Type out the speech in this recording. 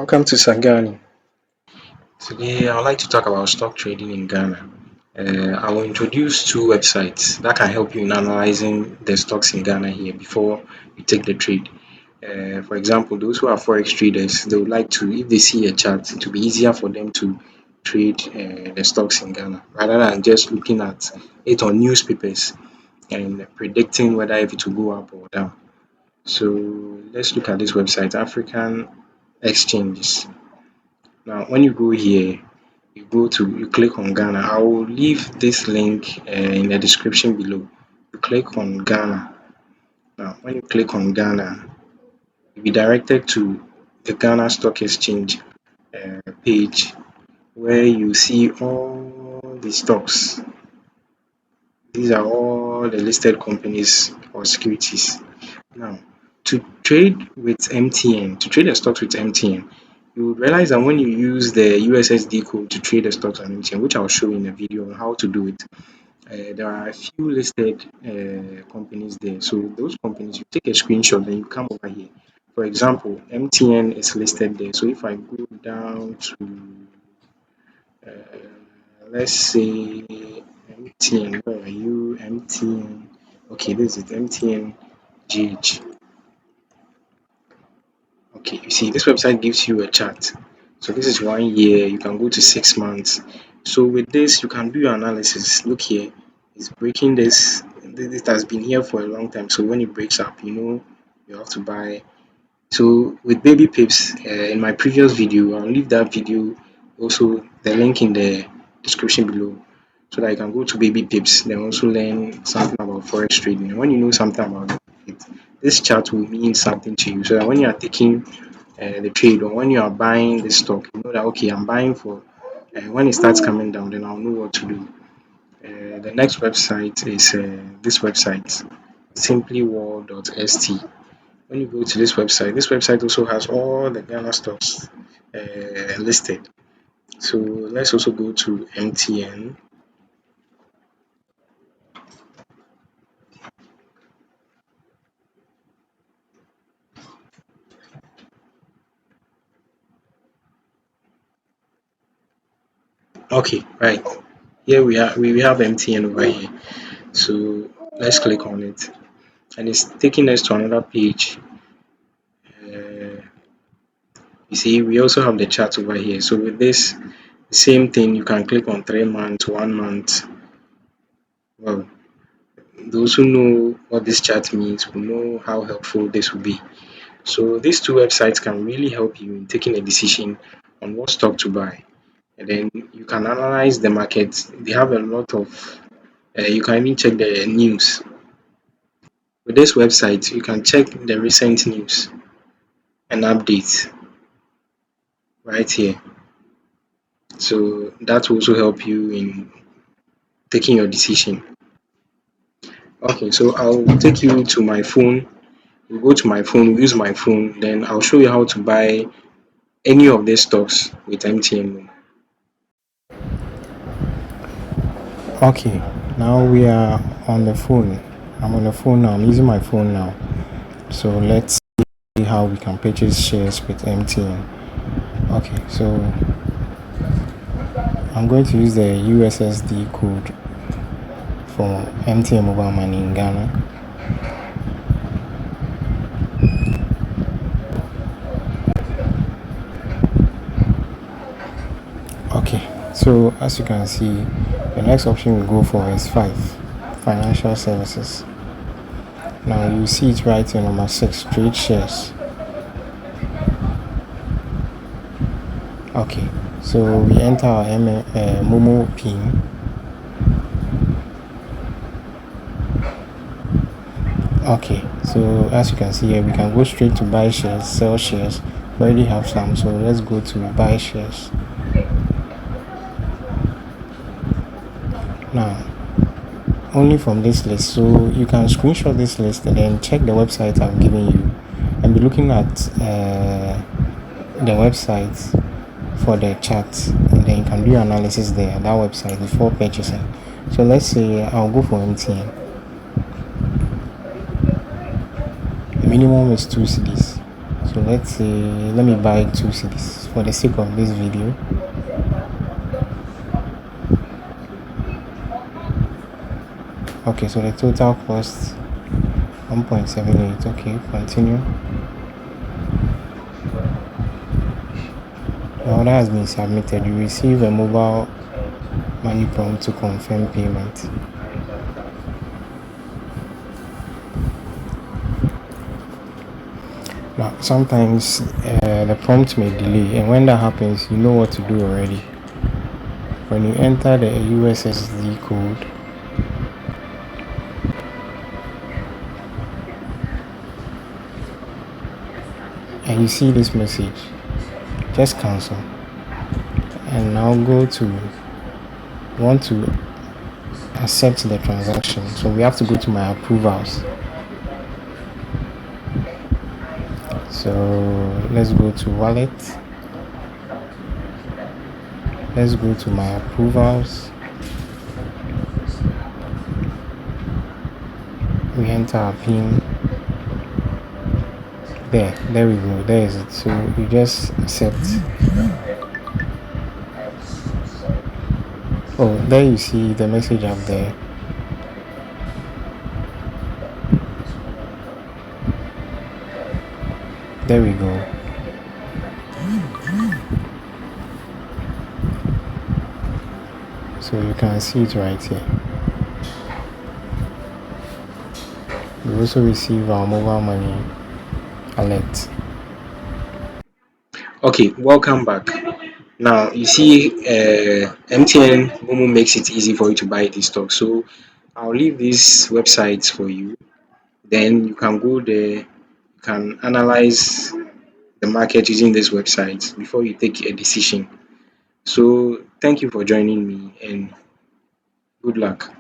Welcome to Sagani. Today, I would like to talk about stock trading in Ghana. I will introduce two websites that can help you in analyzing the stocks in Ghana here before you take the trade. For example, those who are forex traders, they would like to, if they see a chart, it will be easier for them to trade the stocks in Ghana rather than just looking at it on newspapers and predicting whether if it will go up or down. So let's look at this website, African Exchanges. Now, when you go here, you click on Ghana. I will leave this link in the description below. You click on Ghana. Now, when you click on Ghana, you'll be directed to the Ghana Stock Exchange page where you see all the stocks. These are all the listed companies or securities. Now, to trade with MTN, to trade the stocks with MTN, you would realize that when you use the USSD code to trade the stocks on MTN, which I'll show in a video on how to do it, there are a few listed companies there. So those companies, you take a screenshot, then you come over here. For example, MTN is listed there. So if I go down to, let's say, MTN, where are you? MTN. Okay, this is MTN GH. Okay, you see, this website gives you a chart. So this is 1 year, you can go to 6 months. So with this, you can do your analysis. Look here, it's breaking this. This has been here for a long time. So when it breaks up, you know you have to buy. So with baby pips, in my previous video, I'll leave that video, also the link in the description below, so that you can go to baby pips, then also learn something about forex trading. And when you know something about it, this chart will mean something to you, so that when you are taking the trade, or when you are buying this stock, you know that okay, I'm buying for when it starts coming down, then I'll know what to do. The next website is this website, simplyworld.st. When you go to this website also has all the Ghana stocks listed. So let's also go to MTN. Okay, right. Here we have MTN over here. So let's click on it, and it's taking us to another page. Uh, you see, we also have the chart over here. So with this same thing, you can click on 3 months, 1 month. Well, those who know what this chart means will know how helpful this will be. So these two websites can really help you in taking a decision on what stock to buy. And then you can analyze the market. They have a lot of, you can even check the news. With this website, you can check the recent news and updates right here. So that will also help you in taking your decision. Okay, so I'll take you to my phone. We'll go to my phone, use my phone, then I'll show you how to buy any of these stocks with MTN. Okay, now we are on the phone. I'm on the phone now. I'm using my phone now. So let's see how we can purchase shares with MTN. Okay, so I'm going to use the USSD code for MTN mobile money in Ghana. Okay, so as you can see, the next option we go for is 5, financial services. Now you see it right here, number 6, trade shares. Okay, so we enter our MoMo pin. Okay, so as you can see here, we can go straight to buy shares, sell shares. We already have some, so let's go to buy shares. Now, only from this list, so you can screenshot this list and then check the website I've given you, and be looking at the website for the charts, and then you can do your analysis there at that website before purchasing. So let's say I'll go for MTN. The minimum is 2 cedis, so So let's say, let me buy 2 cities for the sake of this video. Okay, so the total cost 1.78. Okay, continue. Now that has been submitted. You receive a mobile money prompt to confirm payment. Now sometimes the prompt may delay, and when that happens, you know what to do already. When you enter the USSD code, and you see this message, just cancel. And now go to, want to accept the transaction. So we have to go to my approvals. So let's go to wallet. Let's go to my approvals. We enter our PIN. There we go. There is it. So you just accept. Oh, there you see the message up there. There we go. So you can see it right here. We also receive our mobile money alert. Okay, welcome back. Now you see, MTN MoMo makes it easy for you to buy this stock. So I'll leave these websites for you. Then you can go there. You can analyze the market using these websites before you take a decision. So thank you for joining me and good luck.